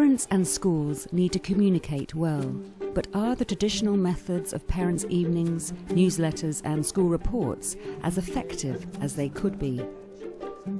Parents and schools need to communicate well, but are the traditional methods of parents' evenings, newsletters and school reports as effective as they could be?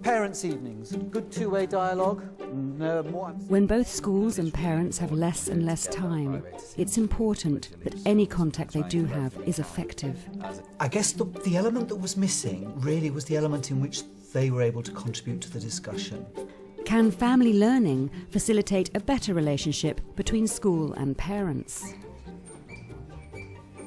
Parents' evenings, good two-way dialogue. When both schools and parents have less and less time, it's important that any contact they do have is effective. I guess the element that was missing really was the element in which they were able to contribute to the discussion. Can family learning facilitate a better relationship between school and parents?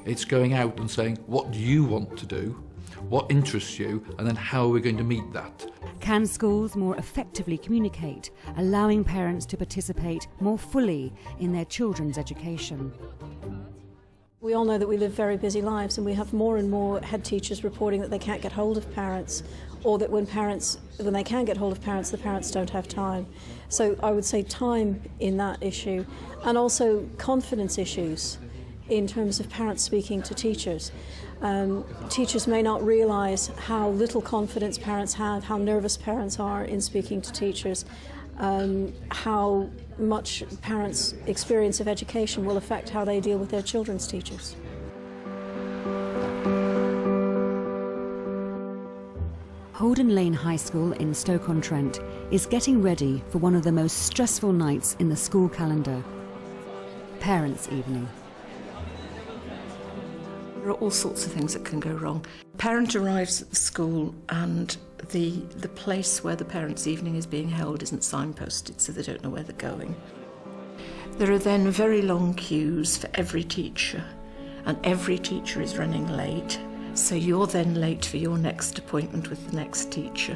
It's going out and saying, what do you want to do? What interests you? And then how are we going to meet that? Can schools more effectively communicate, allowing parents to participate more fully in their children's education? We all know that we live very busy lives, and we have more and more head teachers reporting that they can't get hold of parents, or that when they can get hold of parents, the parents don't have time. So I would say time in that issue, and also confidence issues in terms of parents speaking to teachers. Teachers may not realise how little confidence parents have, how nervous parents are in speaking to teachers, how much parents' experience of education will affect how they deal with their children's teachers. Holden Lane High School in Stoke-on-Trent is getting ready for one of the most stressful nights in the school calendar, Parents' Evening. There are all sorts of things that can go wrong. A parent arrives at the school and the place where the parents' evening is being held isn't signposted, so they don't know where they're going. There are then very long queues for every teacher, and every teacher is running late, so you're then late for your next appointment with the next teacher.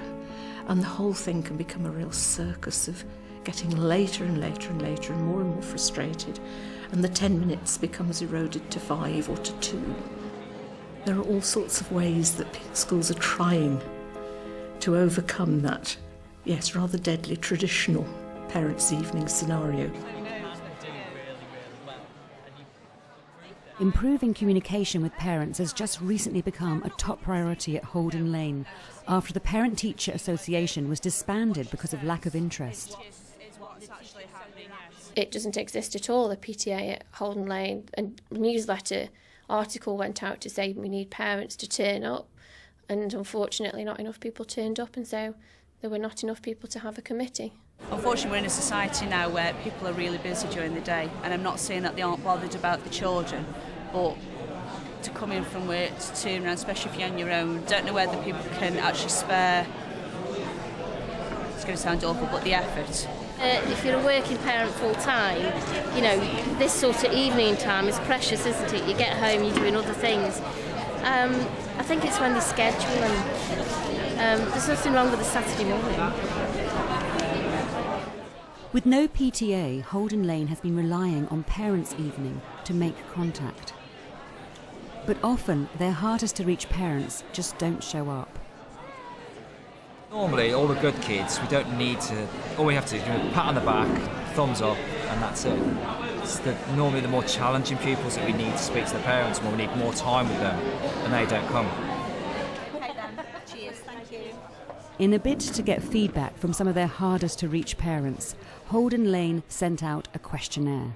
And the whole thing can become a real circus of getting later and later and later and more frustrated, and the 10 minutes becomes eroded to 5 or to 2. There are all sorts of ways that schools are trying to overcome that, yes, rather deadly traditional parents' evening scenario. Improving communication with parents has just recently become a top priority at Holden Lane after the Parent-Teacher Association was disbanded because of lack of interest. It doesn't exist at all, the PTA at Holden Lane. A newsletter article went out to say we need parents to turn up, and unfortunately not enough people turned up, and so there were not enough people to have a committee. Unfortunately, we're in a society now where people are really busy during the day, and I'm not saying that they aren't bothered about the children, but to come in from work, to turn around, especially if you're on your own, don't know whether people can actually spare, it's going to sound awful, but the effort. If you're a working parent full time, you know, this sort of evening time is precious, isn't it? You get home, you're doing other things. I think it's when they schedule, and there's nothing wrong with a Saturday morning. With no PTA, Holden Lane has been relying on Parents' Evening to make contact. But often their hardest to reach parents just don't show up. Normally, all the good kids, we don't need to, all we have to do is pat on the back, thumbs up, and that's it. It's normally the more challenging pupils that we need to speak to the parents more, we need more time with them, and they don't come. Okay then, cheers, thank you. In a bid to get feedback from some of their hardest to reach parents, Holden Lane sent out a questionnaire.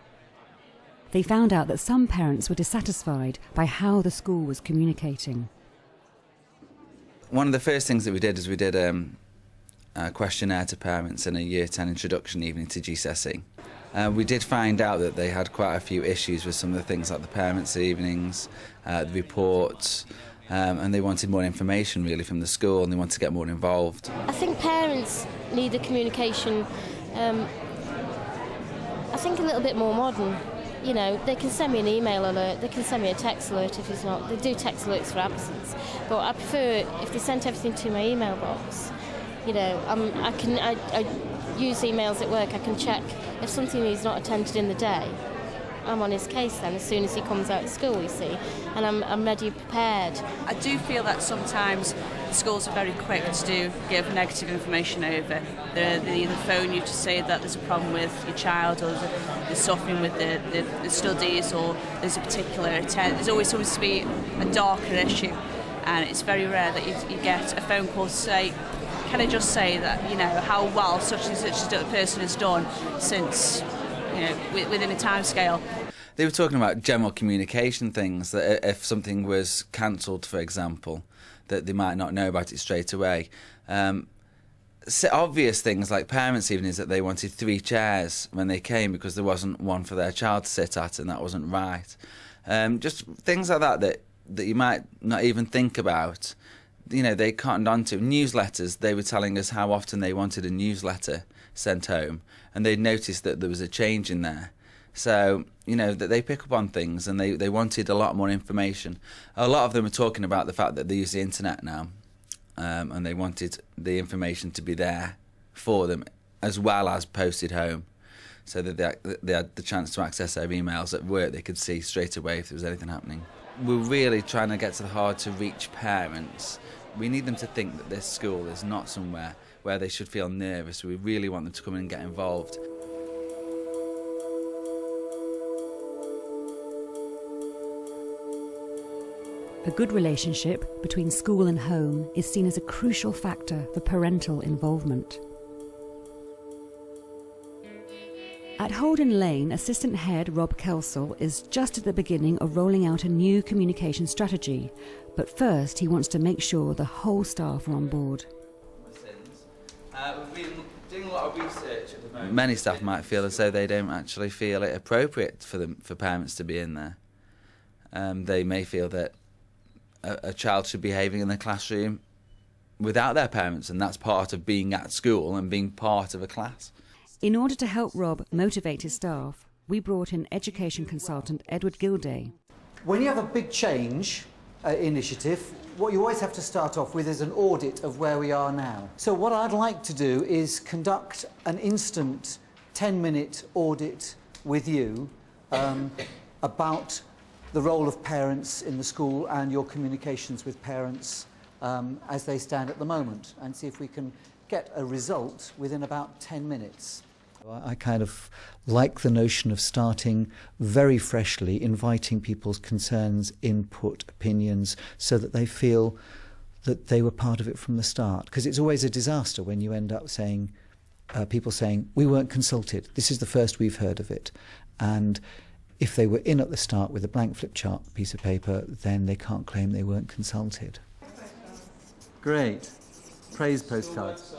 They found out that some parents were dissatisfied by how the school was communicating. One of the first things that we did is we did a questionnaire to parents in a Year 10 introduction evening to GCSE. We did find out that they had quite a few issues with some of the things like the parents' evenings, the reports, and they wanted more information really from the school, and they wanted to get more involved. I think parents need the communication, I think a little bit more modern. You know, they can send me an email alert, they can send me a text alert if it's not. They do text alerts for absence, but I prefer if they sent everything to my email box. You know, I use emails at work. I can check if something is not attended in the day. I'm on his case then as soon as he comes out of school, you see, and I'm ready, prepared. I do feel that sometimes schools are very quick to give negative information over. They either phone you to say that there's a problem with your child, or they're suffering with the studies, or there's a particular attempt. There's always seems to be a darker issue, and it's very rare that you get a phone call to say, can I just say that, you know, how well such and such a person has done since within a timescale. They were talking about general communication things, that if something was cancelled, for example, that they might not know about it straight away. Obvious things like parents' evenings, that they wanted 3 chairs when they came because there wasn't one for their child to sit at, and that wasn't right. Just things like that you might not even think about. They cottoned on to. Newsletters, they were telling us how often they wanted a newsletter sent home, and they noticed that there was a change in there. So, that they pick up on things, and they wanted a lot more information. A lot of them are talking about the fact that they use the internet now, and they wanted the information to be there for them, as well as posted home, so that they had the chance to access their emails at work. They could see straight away if there was anything happening. We're really trying to get to the hard to reach parents. We need them to think that this school is not somewhere where they should feel nervous. We really want them to come in and get involved. A good relationship between school and home is seen as a crucial factor for parental involvement. At Holden Lane, Assistant Head Rob Kelsall is just at the beginning of rolling out a new communication strategy, but first he wants to make sure the whole staff are on board. We've been doing a lot of research at the moment. Many staff might feel as though they don't actually feel it appropriate for parents to be in there. They may feel that a child should be behaving in the classroom without their parents, and that's part of being at school and being part of a class. In order to help Rob motivate his staff, we brought in education consultant Edward Gilday. When you have a big change initiative, what you always have to start off with is an audit of where we are now. So what I'd like to do is conduct an instant 10-minute audit with you about the role of parents in the school and your communications with parents as they stand at the moment, and see if we can get a result within about 10 minutes. I kind of like the notion of starting very freshly, inviting people's concerns, input, opinions, so that they feel that they were part of it from the start. Because it's always a disaster when you end up saying, people saying, we weren't consulted, this is the first we've heard of it. And if they were in at the start with a blank flip chart piece of paper, then they can't claim they weren't consulted. Great. Praise postcards.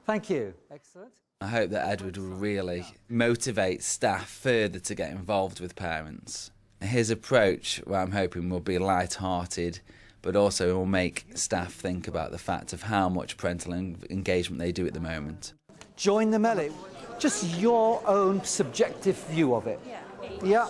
Thank you. Excellent. I hope that Edward will really motivate staff further to get involved with parents. His approach, well, I'm hoping, will be light-hearted, but also will make staff think about the fact of how much parental engagement they do at the moment. Join the melee. Just your own subjective view of it. Yeah.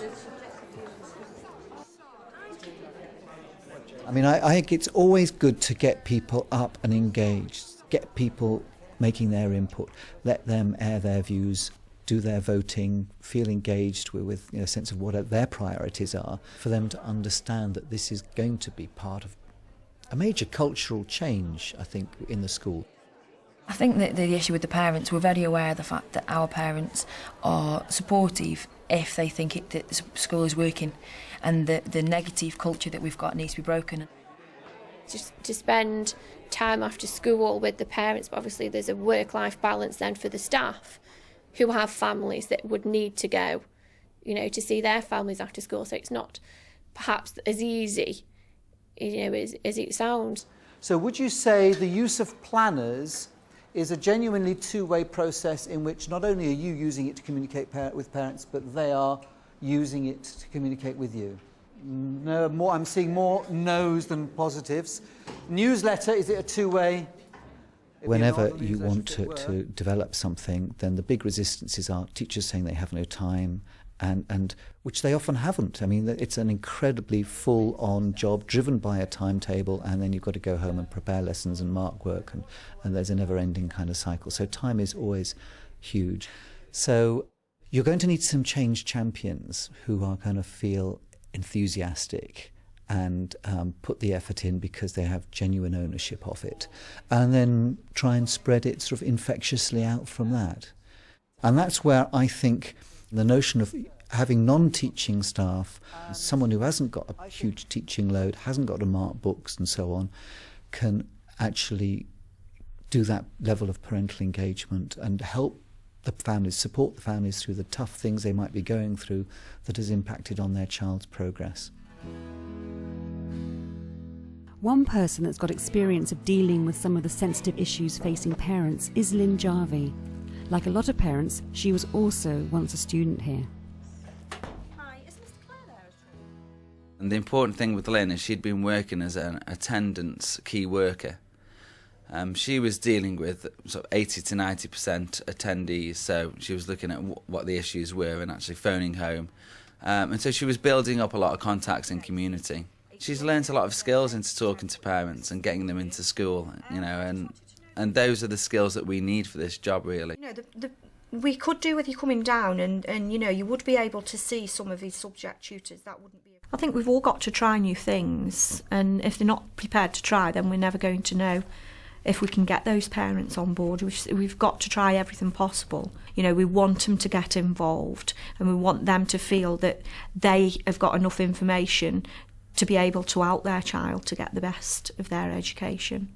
I mean, I think it's always good to get people up and engaged, get people making their input, let them air their views, do their voting, feel engaged with a sense of what their priorities are, for them to understand that this is going to be part of a major cultural change, I think, in the school. I think that the issue with the parents, we're very aware of the fact that our parents are supportive if they think that the school is working, and the negative culture that we've got needs to be broken. Just to spend time after school with the parents, but obviously there's a work-life balance then for the staff who have families that would need to go, to see their families after school, so it's not perhaps as easy, as it sounds. So would you say the use of planners is a genuinely two-way process in which not only are you using it to communicate with parents, but they are using it to communicate with you? No, I'm seeing more no's than positives. Newsletter, is it a two-way? Whenever you want to develop something, then the big resistances are teachers saying they have no time, and which they often haven't. I mean, it's an incredibly full-on job driven by a timetable, and then you've got to go home and prepare lessons and mark work, and there's a never-ending kind of cycle. So time is always huge. So you're going to need some change champions who are going to feel enthusiastic and put the effort in because they have genuine ownership of it, and then try and spread it sort of infectiously out from that. And that's where I think the notion of having non-teaching staff, someone who hasn't got a huge teaching load, hasn't got to mark books and so on, can actually do that level of parental engagement and help the families, support the families through the tough things they might be going through that has impacted on their child's progress. One person that's got experience of dealing with some of the sensitive issues facing parents is Lynn Jarvie. Like a lot of parents, she was also once a student here. And the important thing with Lynn is she'd been working as an attendance key worker. She was dealing with sort of 80 to 90% attendees, so she was looking at what the issues were and actually phoning home. And so she was building up a lot of contacts in community. She's learnt a lot of skills into talking to parents and getting them into school, you know, and those are the skills that we need for this job, really. You know, we could do with you coming down and you know, you would be able to see some of these subject tutors. That wouldn't be... I think we've all got to try new things, and if they're not prepared to try, then we're never going to know if we can get those parents on board. We've got to try everything possible. You know, we want them to get involved, and we want them to feel that they have got enough information to be able to help their child to get the best of their education.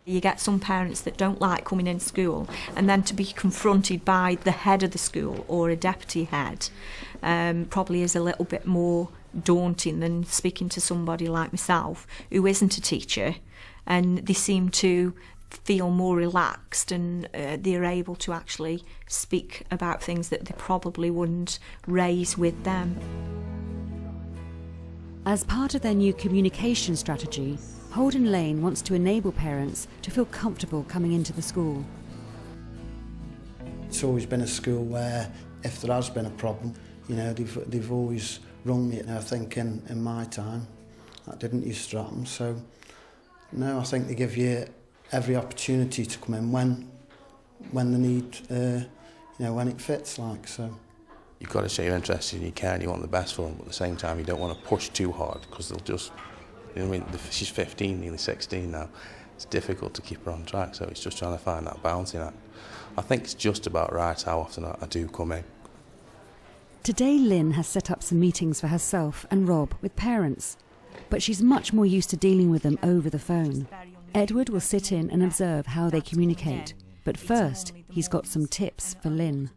You get some parents that don't like coming in school, and then to be confronted by the head of the school or a deputy head probably is a little bit more daunting than speaking to somebody like myself who isn't a teacher, and they seem to feel more relaxed, and they're able to actually speak about things that they probably wouldn't raise with them. As part of their new communication strategy, Holden Lane wants to enable parents to feel comfortable coming into the school. It's always been a school where if there has been a problem, you know, they've always rung me. And I think in my time that didn't used to happen. So no, I think they give you every opportunity to come in when they need, you know, when it fits, like so. You've got to show you're interested and you care and you want the best for them, but at the same time you don't want to push too hard because they'll just, you know what I mean, she's 15, nearly 16 now. It's difficult to keep her on track, so it's just trying to find that balancing act. I think it's just about right how often I do come in. Today Lynn has set up some meetings for herself and Rob with parents, but she's much more used to dealing with them over the phone. Edward will sit in and observe how they communicate, but first he's got some tips for Lynn.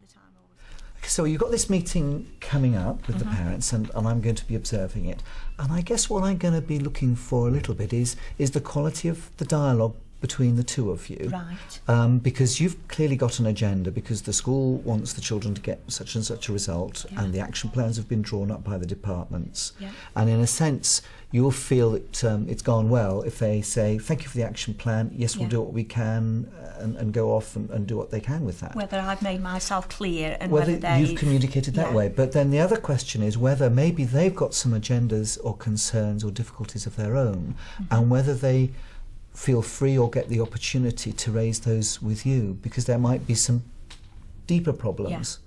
So you've got this meeting coming up with the parents, and I'm going to be observing it. And I guess what I'm going to be looking for a little bit is the quality of the dialogue between the two of you. Right. Because you've clearly got an agenda, because the school wants the children to get such and such a result, and the action plans have been drawn up by the departments. And in a sense, you'll feel that it's gone well if they say, thank you for the action plan, yes, we'll do what we can, and go off and do what they can with that. Whether I've made myself clear and whether they've... you've communicated that way. But then the other question is whether maybe they've got some agendas or concerns or difficulties of their own, and whether they feel free or get the opportunity to raise those with you, because there might be some deeper problems.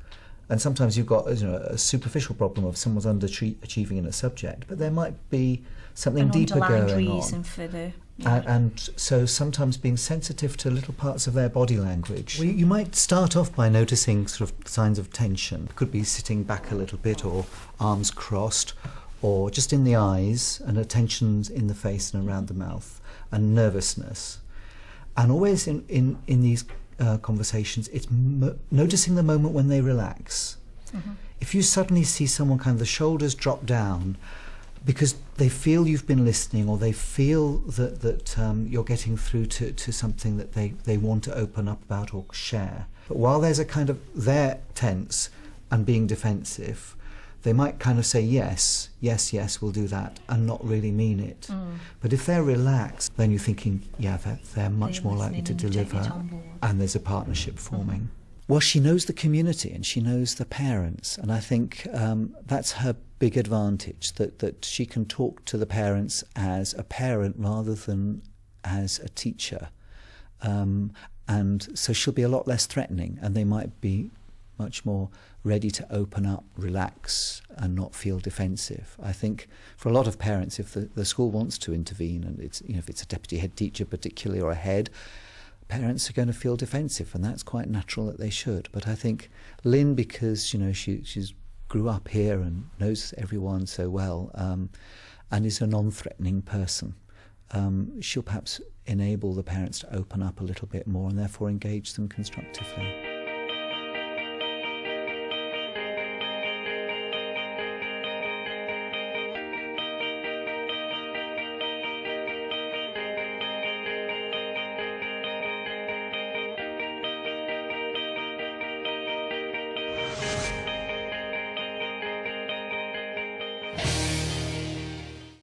And sometimes you've got, you know, a superficial problem of someone's underachieving in a subject, but there might be something deeper going reason on. For the, and so sometimes being sensitive to little parts of their body language. Well, you might start off by noticing sort of signs of tension. It could be sitting back a little bit, or arms crossed, or just in the eyes, and tensions in the face and around the mouth, and nervousness. And always in these conversations, it's noticing the moment when they relax. If you suddenly see someone kind of the shoulders drop down because they feel you've been listening, or they feel that you're getting through to something that they want to open up about or share. But while there's a kind of, they're tense and being defensive, they might kind of say yes, we'll do that, and not really mean it. But if they're relaxed, then you're thinking, yeah, they're much more likely to deliver, and there's a partnership forming. Well, she knows the community and she knows the parents, and I think that's her big advantage, that she can talk to the parents as a parent rather than as a teacher. And so she'll be a lot less threatening, and they might be much more ready to open up, relax, and not feel defensive. I think for a lot of parents, if the school wants to intervene, and it's, you know, if it's a deputy head teacher particularly, or a head, parents are going to feel defensive, and that's quite natural that they should. But I think Lynn, because, you know, she's grew up here and knows everyone so well, and is a non-threatening person, she'll perhaps enable the parents to open up a little bit more and therefore engage them constructively.